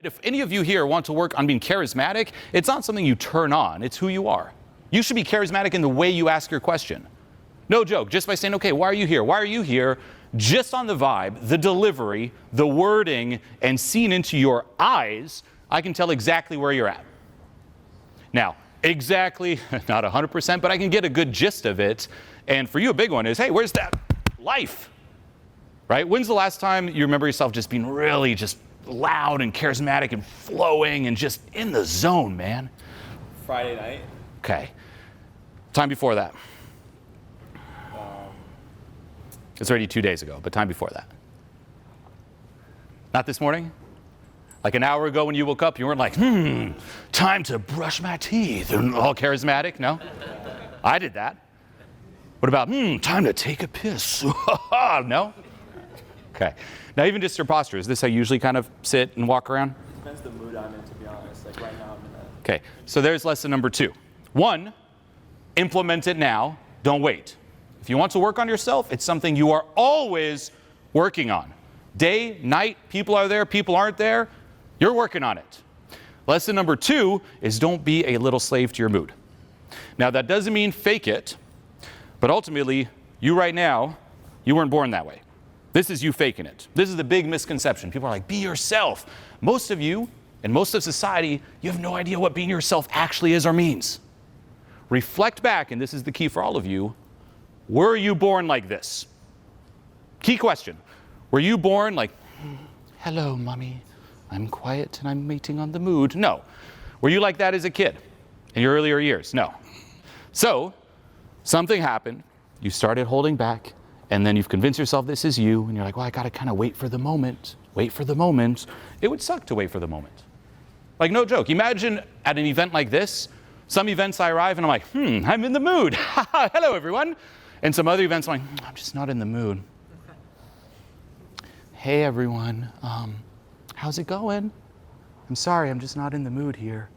If any of you here want to work on being charismatic, it's not something you turn on, it's who you are. You should be charismatic in the way you ask your question. No joke, just by saying, okay, why are you here? Why are you here? Just on the vibe, the delivery, the wording, and seeing into your eyes, I can tell exactly where you're at. Now, exactly, not 100%, but I can get a good gist of it. And for you, a big one is, hey, where's that life? Right? When's the last time you remember yourself just being really just loud and charismatic and flowing and just in the zone, man? Friday night. Okay. Time before that. It's already 2 days ago, but time before that. Not this morning? Like an hour ago when you woke up, you weren't like, time to brush my teeth and all charismatic? No? I did that. What about, time to take a piss? No? Okay. Now, even just your posture, is this how you usually kind of sit and walk around? It depends the mood I'm in, to be honest. Like right now, I'm in that. Okay. So there's lesson number 2. 1, implement it now. Don't wait. If you want to work on yourself, it's something you are always working on. Day, night, people are there, people aren't there. You're working on it. Lesson number 2 is don't be a little slave to your mood. Now, that doesn't mean fake it, but ultimately, you right now, you weren't born that way. This is you faking it. This is the big misconception. People are like, be yourself. Most of you, and most of society, you have no idea what being yourself actually is or means. Reflect back, and this is the key for all of you. Were you born like this? Key question. Were you born like, hello, mommy, I'm quiet and I'm waiting on the mood? No. Were you like that as a kid in your earlier years? No. So, something happened, you started holding back, and then you've convinced yourself this is you, and you're like, well, I gotta kind of wait for the moment. It would suck to wait for the moment. Like, no joke. Imagine at an event like this, some events I arrive and I'm like, I'm in the mood. Hello, everyone. And some other events I'm like, I'm just not in the mood. Hey, everyone. How's it going? I'm sorry, I'm just not in the mood here.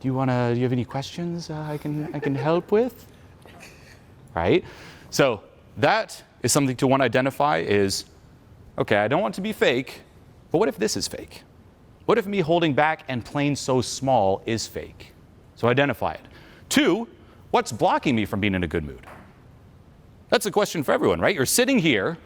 Do you have any questions I can help with? Right? So that is something to identify is, okay, I don't want to be fake, but what if this is fake? What if me holding back and playing so small is fake? So identify it. 2, what's blocking me from being in a good mood? That's a question for everyone, right? You're sitting here.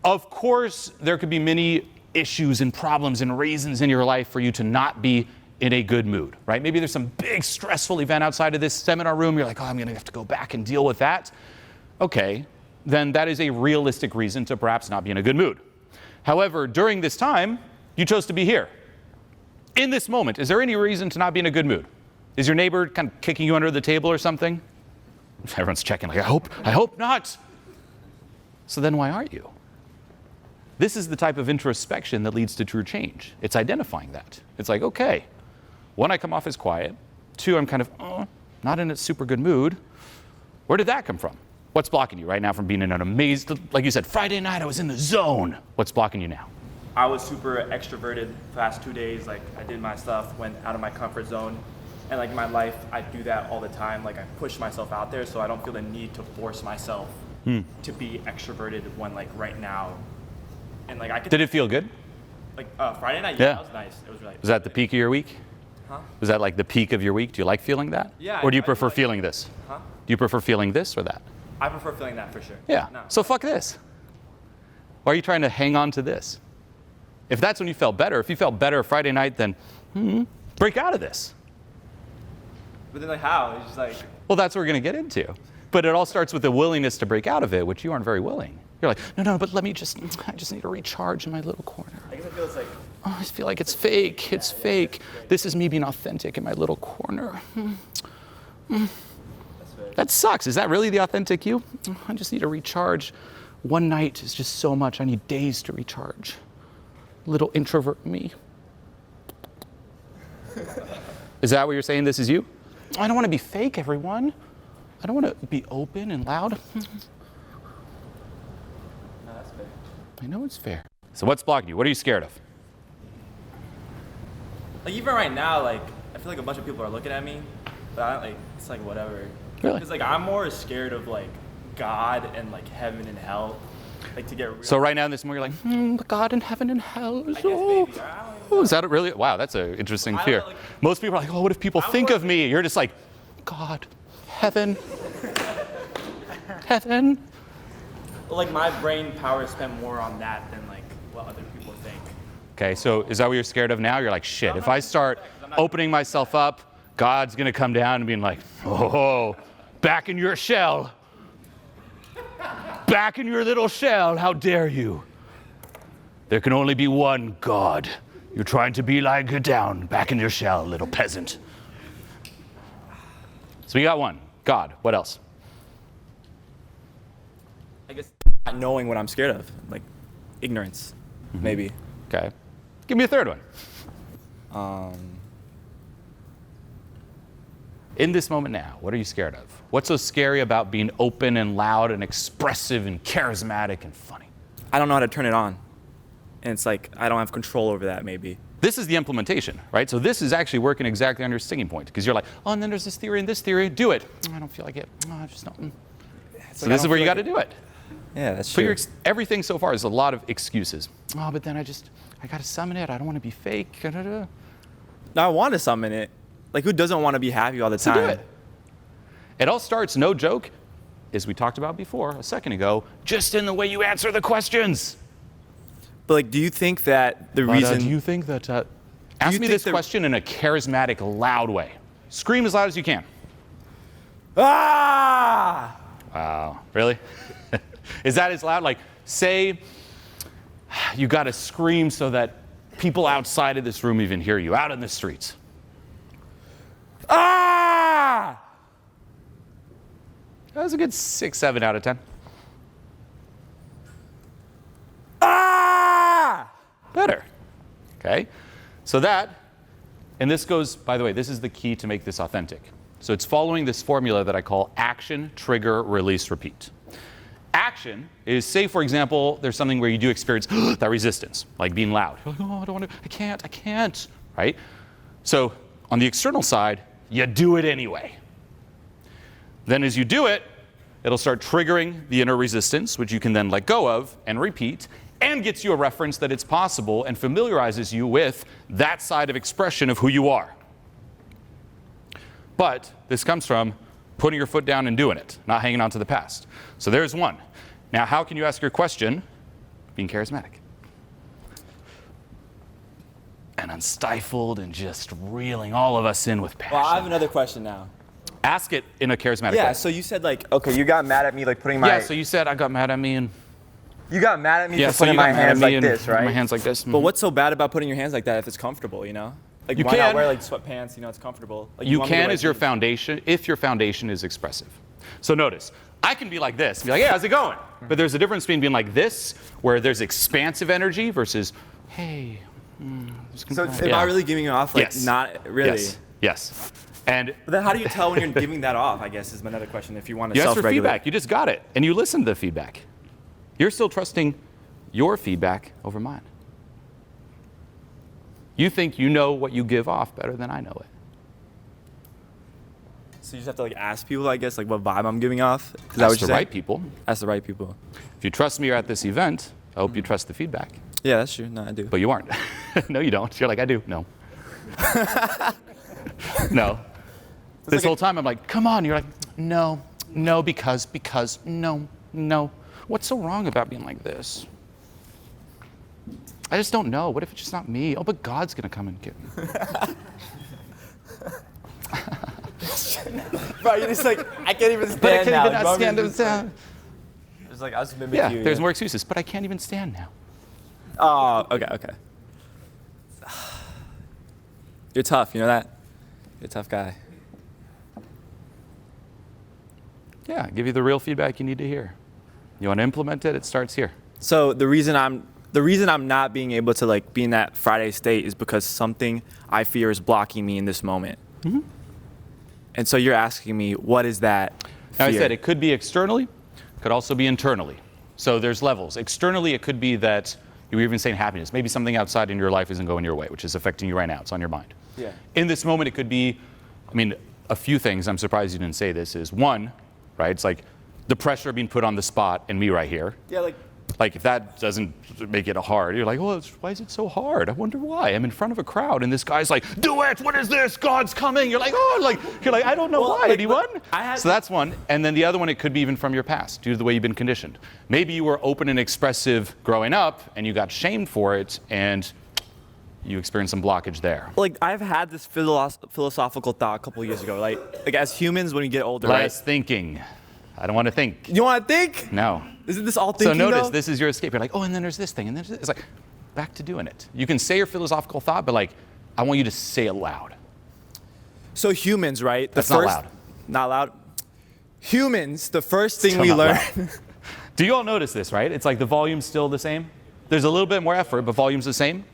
Of course, there could be many issues and problems and reasons in your life for you to not be in a good mood, right? Maybe there's some big stressful event outside of this seminar room. You're like, oh, I'm going to have to go back and deal with that. Okay, then that is a realistic reason to perhaps not be in a good mood. However, during this time, you chose to be here. In this moment, is there any reason to not be in a good mood? Is your neighbor kind of kicking you under the table or something? Everyone's checking like, I hope not. So then why aren't you? This is the type of introspection that leads to true change. It's identifying that. It's like, okay, 1, I come off as quiet. 2, I'm kind of not in a super good mood. Where did that come from? What's blocking you right now from being in an amazing, like you said, Friday night I was in the zone. What's blocking you now? I was super extroverted the past 2 days. Like I did my stuff, went out of my comfort zone. And like in my life, I do that all the time. Like I push myself out there so I don't feel the need to force myself to be extroverted when like right now. And like I could. Did it feel good? Like Friday night, yeah, that was nice. It was really. Was that the peak of your week? Huh? Was that like the peak of your week? Do you like feeling that? Yeah. Or do you prefer feeling this? Huh? Do you prefer feeling this or that? I prefer feeling that for sure. Yeah. No. So fuck this. Why are you trying to hang on to this? If that's when you felt better, if you felt better Friday night, then break out of this. But then like how? It's just like. Well, that's what we're going to get into. But it all starts with the willingness to break out of it, which you aren't very willing. You're like, no, but I just need to recharge in my little corner. I guess I feel it's like. Oh, I feel like it's fake. It's fake. This is me being authentic in my little corner. That sucks. Is that really the authentic you? I just need to recharge. One night is just so much. I need days to recharge. Little introvert me. Is that what you're saying? This is you? I don't want to be fake, everyone. I don't want to be open and loud. No, that's fair. I know it's fair. So what's blocking you? What are you scared of? Like even right now, like I feel like a bunch of people are looking at me, but I like it's like whatever. Really? Because like I'm more scared of like God and like heaven and hell, like to get real. So right now in this moment, you're like, God and heaven and hell. I guess maybe. I don't even Oh, is that really? Wow, that's an interesting fear. Most people are like, oh, what if people think of me? You're just like, God, heaven, heaven. Like my brain power is spent more on that than like what other people think. Okay, so is that what you're scared of now? You're like, shit, if I start opening myself up, God's gonna come down and being like, oh, back in your shell. Back in your little shell, how dare you? There can only be one God. You're trying to be like her down, back in your shell, little peasant. So we got one, God. What else? I guess not knowing what I'm scared of, like ignorance, maybe. Okay. Give me a third one. In this moment now, what are you scared of? What's so scary about being open and loud and expressive and charismatic and funny? I don't know how to turn it on. And it's like, I don't have control over that, maybe. This is the implementation, right? So this is actually working exactly on your sticking point, because you're like, oh, and then there's this theory and this theory. Do it. I don't feel like it. Oh, I just don't. So this is where you got to do it. Yeah, that's But true. everything so far is a lot of excuses. Oh, but then I got to summon it. I don't want to be fake. No, I want to summon it. Like, who doesn't want to be happy all the So time? do it. It all starts, no joke, as we talked about before a second ago, just in the way you answer the questions. But like, do you think that the reason? Do you think that? Ask me this question in a charismatic, loud way. Scream as loud as you can. Ah! Wow, really? Is that as loud? Like, say you got to scream so that people outside of this room even hear you, out in the streets. Ah! That was a good 6, 7 out of 10. Ah! Better. Okay? So that, and this goes, by the way, this is the key to make this authentic. So it's following this formula that I call action, trigger, release, repeat. Action is, say, for example, there's something where you do experience that resistance, like being loud. You're like, oh, I don't want to, I can't, right? So on the external side, you do it anyway. Then as you do it, it'll start triggering the inner resistance, which you can then let go of and repeat, and gets you a reference that it's possible and familiarizes you with that side of expression of who you are. But this comes from putting your foot down and doing it, not hanging on to the past. So there's one. Now, how can you ask your question? Being charismatic. And unstifled and just reeling all of us in with passion. Well, I have another question now. Ask it in a charismatic way. Yeah, so you said like, okay, you got mad at me like putting my... Yeah, so you said I got mad at me and... You got mad at me Yeah, for so putting you got my mad at hands me like and this, right? my hands like this. But what's so bad about putting your hands like that if it's comfortable, you know? Like, You why not can. wear like sweatpants, you know, it's comfortable. Like, You want me to can wear as your jeans. foundation, if your foundation is expressive. So notice, I can be like this, and be like, hey, how's it going? But there's a difference between being like this, where there's expansive energy, versus, hey. So am I really giving it off? Like, Yes. not really? Yes, yes. And But then how do you tell when you're giving that off, I guess, is another question, if you want to you ask for self-regulate. feedback. You just got it, and you listen to the feedback. You're still trusting your feedback over mine. You think you know what you give off better than I know it. So you just have to like ask people, I guess, like what vibe I'm giving off? Is that what Ask you're the saying? right people. Ask the right people. If you trust me, you're at this event. I hope you trust the feedback. Yeah, that's true. No, I do. But you aren't. No, you don't. You're like, I do. No. No. This like whole time I'm like, come on. You're like, no, because, no. What's so wrong about being like this? I just don't know. What if it's just not me? Oh, but God's going to come and get me. Bro, you're just like, I can't even stand But I can't now. even You want me stand. to just- It's like, I'll just mimic Yeah, you. there's more excuses. But I can't even stand now. Oh, okay. You're tough, you know that? You're a tough guy. Yeah, give you the real feedback you need to hear. You want to implement it? It starts here. So the reason I'm not being able to like be in that Friday state is because something I fear is blocking me in this moment. Mm-hmm. And so you're asking me, what is that fear? Now, I said it could be externally, could also be internally. So there's levels. Externally, it could be that you were even saying happiness. Maybe something outside in your life isn't going your way, which is affecting you right now. It's on your mind. Yeah. In this moment, it could be, a few things. I'm surprised you didn't say this. Is one, right? It's like the pressure being put on the spot and me right here. Yeah, like Like if that doesn't make it hard, you're like, well, why is it so hard? I wonder why. I'm in front of a crowd and this guy's like, do it, what is this? God's coming. You're like, oh, you're like, I don't know why, anyone? So that's one. And then the other one, it could be even from your past, due to the way you've been conditioned. Maybe you were open and expressive growing up and you got shamed for it and you experienced some blockage there. Like I've had this philosophical thought a couple years ago. Like as humans, when we get older, Less thinking. I don't want to think. You want to think? No. Isn't this all thinking? So notice, though? this is your escape. You're like, oh, and then there's this thing, and then it's like, back to doing it. You can say your philosophical thought, but like, I want you to say it loud. So humans, right? That's not loud. Not loud. Humans, the first thing Still we not learn. loud. Do you all notice this, right? It's like the volume's still the same. There's a little bit more effort, but volume's the same.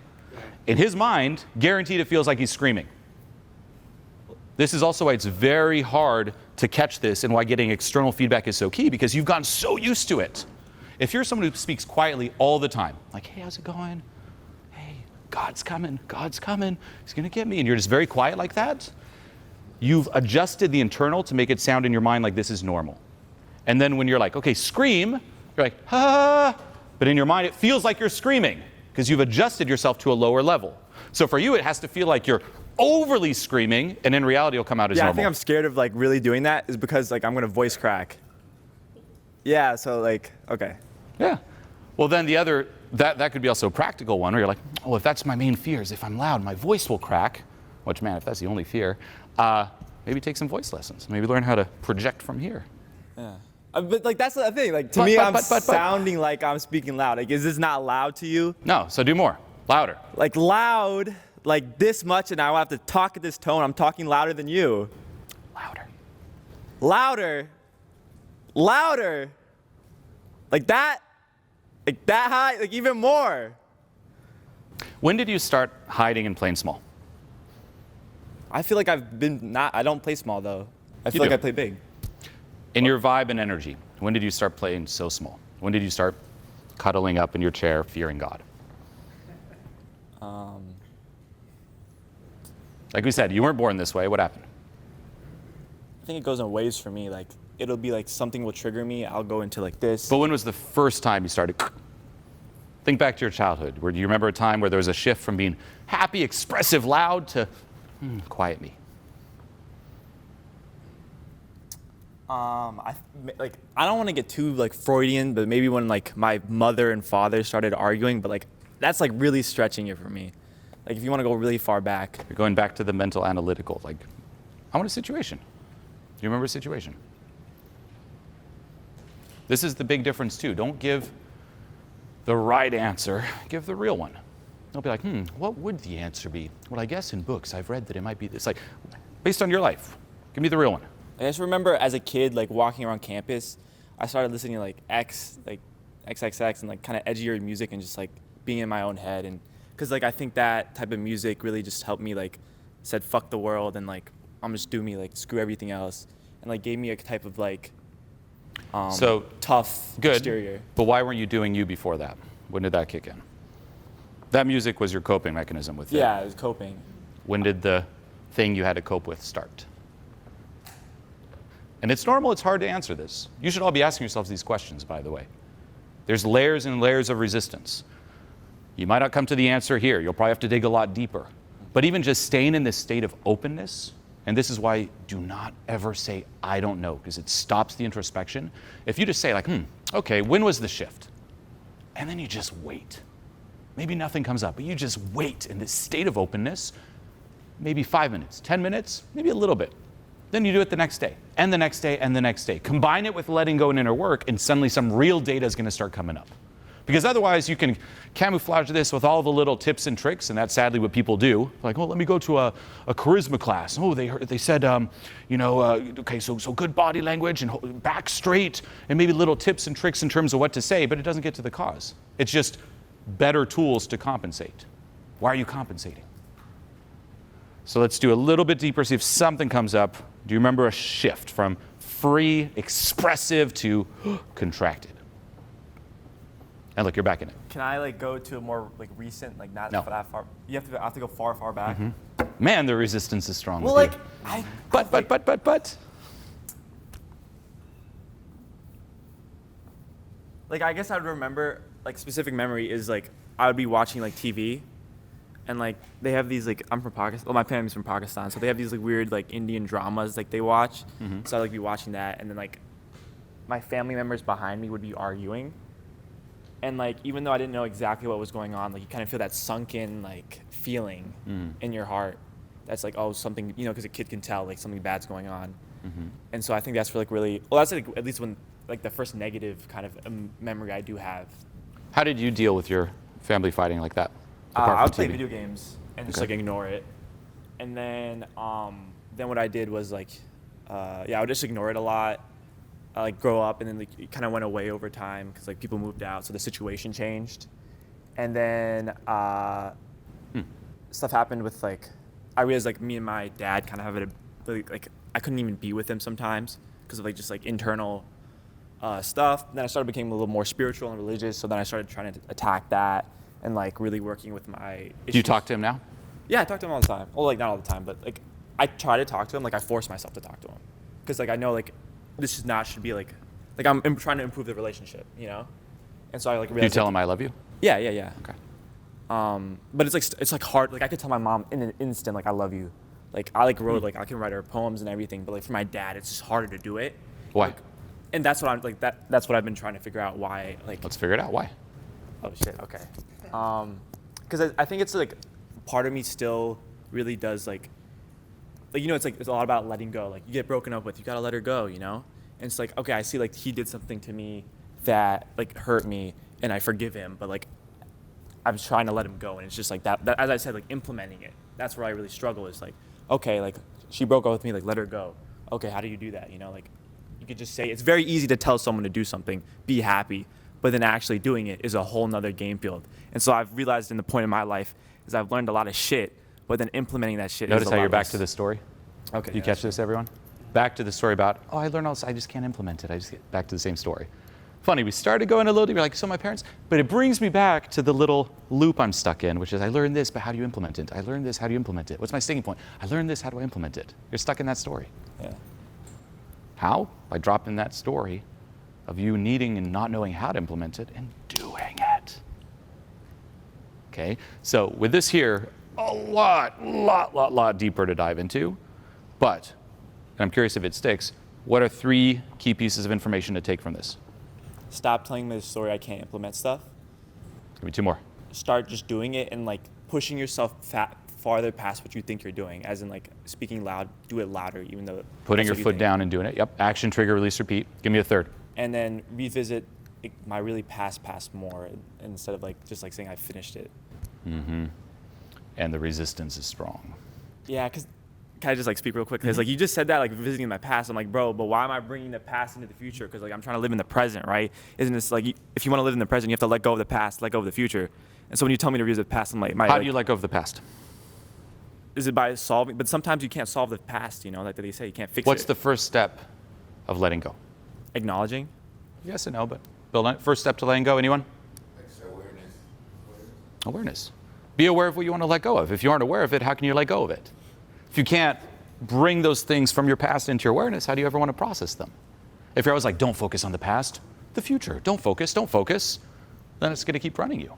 In his mind, guaranteed it feels like he's screaming. This is also why it's very hard to catch this and why getting external feedback is so key, because you've gotten so used to it. If you're someone who speaks quietly all the time, like, hey, how's it going? Hey, God's coming, he's gonna get me, and you're just very quiet like that, you've adjusted the internal to make it sound in your mind like this is normal. And then when you're like, okay, scream, you're like, ah, but in your mind it feels like you're screaming because you've adjusted yourself to a lower level. So for you, it has to feel like you're overly screaming, and in reality, it'll come out as normal. I think I'm scared of like really doing that is because like I'm gonna voice crack. Yeah, so like, okay. Yeah. Well, then the other, that could be also a practical one where you're like, oh, if that's my main fear is if I'm loud, my voice will crack. Which, man, if that's the only fear, maybe take some voice lessons. Maybe learn how to project from here. Yeah. But like that's the thing. Like to me, I'm sounding like I'm speaking loud. Like, is this not loud to you? No. So do more. Louder. Like loud, like this much, and I have to talk at this tone. I'm talking louder than you. Louder. Louder. Louder. Like that high, like even more. When did you start hiding and playing small? I feel like I don't play small though. I feel like I play big. In your vibe and energy, when did you start playing so small? When did you start cuddling up in your chair, fearing God? Like we said, you weren't born this way. What happened? I think it goes in waves for me. Like it'll be like something will trigger me. I'll go into like this. But when was the first time you started? Think back to your childhood. Do you remember a time where there was a shift from being happy, expressive, loud to quiet me? I don't want to get too like Freudian, but maybe when like my mother and father started arguing, but like that's like really stretching it for me. Like if you want to go really far back. You're going back to the mental analytical. Like, I want a situation. Do you remember a situation? This is the big difference too. Don't give the right answer, give the real one. Don't be like, what would the answer be? Well, I guess in books I've read that it might be this. Like, based on your life, give me the real one. I just remember as a kid, like walking around campus, I started listening to like XXX and like kind of edgier music and just like being in my own head. And because like I think that type of music really just helped me like said fuck the world and like I'm just do me, like screw everything else, and like gave me a type of like so tough good, exterior. But why weren't you doing you before that? When did that kick in? That music was your coping mechanism with it. Yeah, it was coping. When did the thing you had to cope with start? And it's normal, it's hard to answer this. You should all be asking yourselves these questions, by the way. There's layers and layers of resistance. You might not come to the answer here. You'll probably have to dig a lot deeper. But even just staying in this state of openness, and this is why do not ever say, I don't know, because it stops the introspection. If you just say like, okay, when was the shift? And then you just wait. Maybe nothing comes up, but you just wait in this state of openness, maybe 5 minutes, 10 minutes, maybe a little bit. Then you do it the next day, and the next day, and the next day. Combine it with letting go and inner work, and suddenly some real data is going to start coming up. Because otherwise, you can camouflage this with all the little tips and tricks, and that's sadly what people do. Like, oh, let me go to a charisma class. Oh, they said, okay, so good body language and back straight, and maybe little tips and tricks in terms of what to say, but it doesn't get to the cause. It's just better tools to compensate. Why are you compensating? So let's do a little bit deeper, see if something comes up. Do you remember a shift from free, expressive to contracted? And look, you're back in it. Can I like go to a more like recent, like not No. that far? I have to go far back. Man, the resistance is strong. Well, with like you. But. Like I guess I would remember like specific memory is like I would be watching like TV, and like they have these like I'm from Pakistan. Well, my family's from Pakistan, so they have these like weird like Indian dramas like they watch. So I'd like be watching that, and then like my family members behind me would be arguing, and like even though I didn't know exactly what was going on, like you kind of feel that sunken like feeling in your heart. That's like, oh, something, you know, because a kid can tell like something bad's going on. And so I think that's like really, well, that's like at least when like the first negative kind of memory I do have. How did you deal with your family fighting like that? I would play video games and just like ignore it. And then what I did was like, I would just ignore it a lot. I like grow up, and then like it kind of went away over time because like people moved out, so the situation changed. And then stuff happened with like, I realized like me and my dad kind of have it like I couldn't even be with him sometimes because of like just like internal stuff. Then I started becoming a little more spiritual and religious, so then I started trying to attack that and like really working with my issues. Do you talk to him now? Yeah, I talk to him all the time. Well, like not all the time, but like I try to talk to him. Like I force myself to talk to him because like I know like this should be like I'm trying to improve the relationship, you know. And so I like realized. Do you tell him I love you? Yeah. Okay. But it's like hard. Like I could tell my mom in an instant, like I love you. Like I like wrote, like I can write her poems and everything. But like for my dad, it's just harder to do it. Why? Like, and that's what I'm like. That's what I've been trying to figure out. Why? Like. Let's figure it out. Why? Oh shit. Okay. Because I think it's like part of me still really does like you know, it's like it's a lot about letting go. Like you get broken up with, you gotta let her go. You know. And it's like, okay, I see like he did something to me that like hurt me, and I forgive him. But like I'm trying to let him go, and it's just like that as I said, like implementing it. That's where I really struggle. Is like, okay, like she broke up with me, like let her go. Okay, how do you do that? You know, like you could just say it's very easy to tell someone to do something, be happy, but then actually doing it is a whole nother game field. And so I've realized in the point in my life is I've learned a lot of shit, but then implementing that shit. Notice is a how lot you're back less. to the story. Okay. Do you catch this, everyone? Back to the story about, I learned all this, I just can't implement it. I just get back to the same story. Funny, we started going a little deeper, like, so my parents, but it brings me back to the little loop I'm stuck in, which is I learned this, but how do you implement it? I learned this, how do you implement it? What's my sticking point? I learned this, how do I implement it? You're stuck in that story. Yeah. How? By dropping that story of you needing and not knowing how to implement it and doing it. Okay, so with this here, a lot deeper to dive into, but, and I'm curious if it sticks, what are 3 key pieces of information to take from this? Stop telling me the story I can't implement stuff. Give me 2 more. Start just doing it and like pushing yourself farther past what you think you're doing, as in like speaking loud, do it louder, even though Putting your foot down and doing it. Yep. Action, trigger, release, repeat. Give me a 3rd. And then revisit my really past more instead of like just like saying I finished it. And the resistance is strong. Yeah, because can I just like speak real quick? Because like you just said that like visiting my past. I'm like, bro, but why am I bringing the past into the future? Because like I'm trying to live in the present, right? Isn't this like if you want to live in the present, you have to let go of the past, let go of the future. And so when you tell me to revisit the past, I'm like, How do you let go of the past? Is it by solving? But sometimes you can't solve the past. You know, like they say, you can't fix it. What's the first step of letting go? Acknowledging. Yes and no, but build on it. First step to letting go. Anyone? Awareness. Awareness. Be aware of what you want to let go of. If you aren't aware of it, how can you let go of it? If you can't bring those things from your past into your awareness, how do you ever want to process them? If you're always like, don't focus on the past, the future, don't focus, then it's going to keep running you.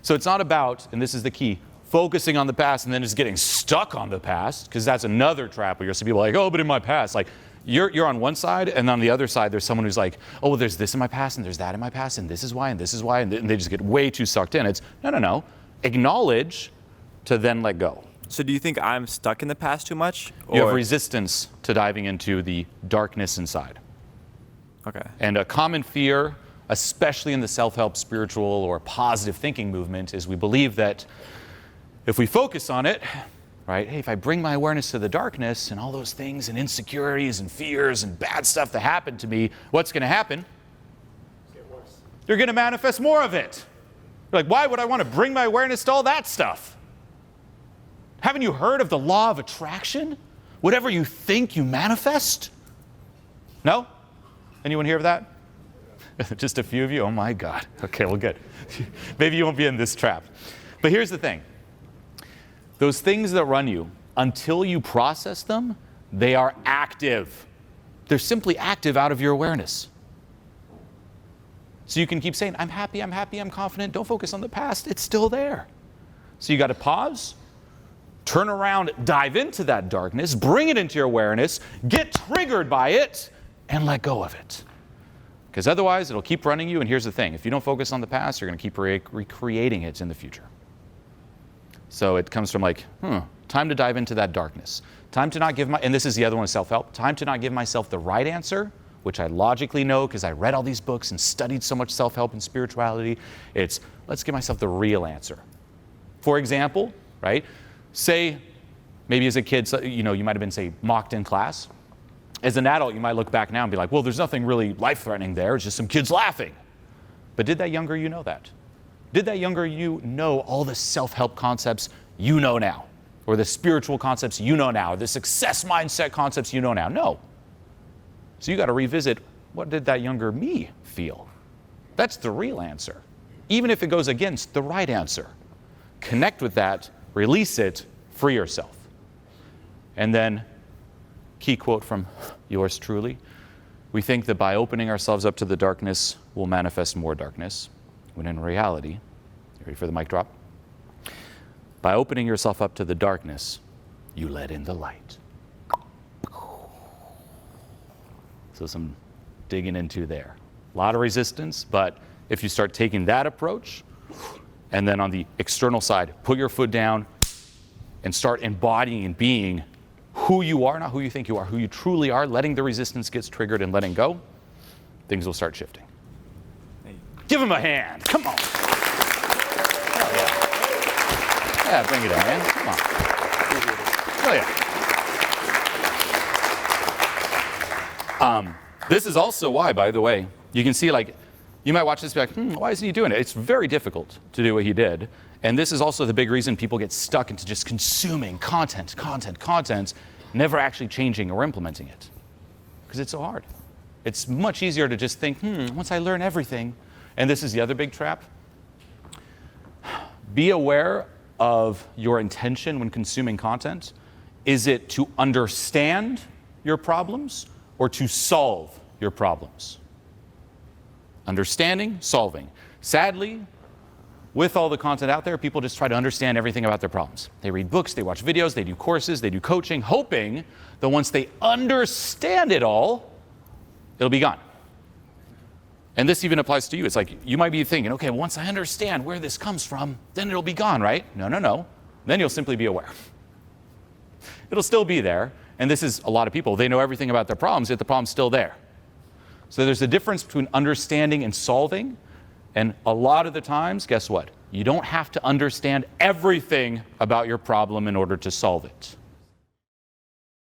So it's not about, and this is the key, focusing on the past and then just getting stuck on the past, because that's another trap where you're some people like, oh, but in my past, like you're on one side, and on the other side, there's someone who's like, oh, well, there's this in my past, and there's that in my past, and this is why, and this is why, and they just get way too sucked in. It's, no. Acknowledge to then let go. So do you think I'm stuck in the past too much? Or? You have resistance to diving into the darkness inside. Okay. And a common fear, especially in the self-help, spiritual, or positive thinking movement, is we believe that if we focus on it, right, hey, if I bring my awareness to the darkness and all those things and insecurities and fears and bad stuff that happened to me, what's going to happen? Get worse. You're going to manifest more of it. You're like, why would I want to bring my awareness to all that stuff? Haven't you heard of the law of attraction? Whatever you think, you manifest? No? Anyone hear of that? Just a few of you? Oh my God. Okay, well, good. Maybe you won't be in this trap. But here's the thing. Those things that run you, until you process them, they are active. They're simply active out of your awareness. So you can keep saying, I'm happy, I'm confident. Don't focus on the past. It's still there. So you got to pause, turn around, dive into that darkness, bring it into your awareness, get triggered by it, and let go of it. Because otherwise, it'll keep running you. And here's the thing. If you don't focus on the past, you're going to keep recreating it in the future. So it comes from like, time to dive into that darkness. Time to not give and this is the other one, self-help. Time to not give myself the right answer, which I logically know because I read all these books and studied so much self-help and spirituality. It's, let's give myself the real answer. For example, right? Say, maybe as a kid, you might have been, say, mocked in class. As an adult, you might look back now and be like, well, there's nothing really life-threatening there. It's just some kids laughing. But did that younger you know that? Did that younger you know all the self-help concepts you know now? Or the spiritual concepts you know now? Or the success mindset concepts you know now? No. So you got to revisit, what did that younger me feel? That's the real answer. Even if it goes against the right answer. Connect with that, release it, free yourself. And then, key quote from yours truly, we think that by opening ourselves up to the darkness, we'll manifest more darkness. When in reality, you ready for the mic drop? By opening yourself up to the darkness, you let in the light. So some digging into there. A lot of resistance, but if you start taking that approach, and then on the external side, put your foot down and start embodying and being who you are, not who you think you are, who you truly are, letting the resistance get triggered and letting go, things will start shifting. Give him a hand. Come on. Oh, yeah. Yeah, bring it in, man. Come on. Oh, yeah. This is also why, by the way, you can see, like, you might watch this and be like, why isn't he doing it? It's very difficult to do what he did. And this is also the big reason people get stuck into just consuming content, never actually changing or implementing it. Because it's so hard. It's much easier to just think, once I learn everything, and this is the other big trap, be aware of your intention when consuming content. Is it to understand your problems or to solve your problems? Understanding, solving. Sadly, with all the content out there, people just try to understand everything about their problems. They read books, they watch videos, they do courses, they do coaching, hoping that once they understand it all, it'll be gone. And this even applies to you. It's like, you might be thinking, okay, once I understand where this comes from, then it'll be gone, right? No. Then you'll simply be aware. It'll still be there. And this is a lot of people. They know everything about their problems, yet the problem's still there. So there's a difference between understanding and solving. And a lot of the times, guess what? You don't have to understand everything about your problem in order to solve it.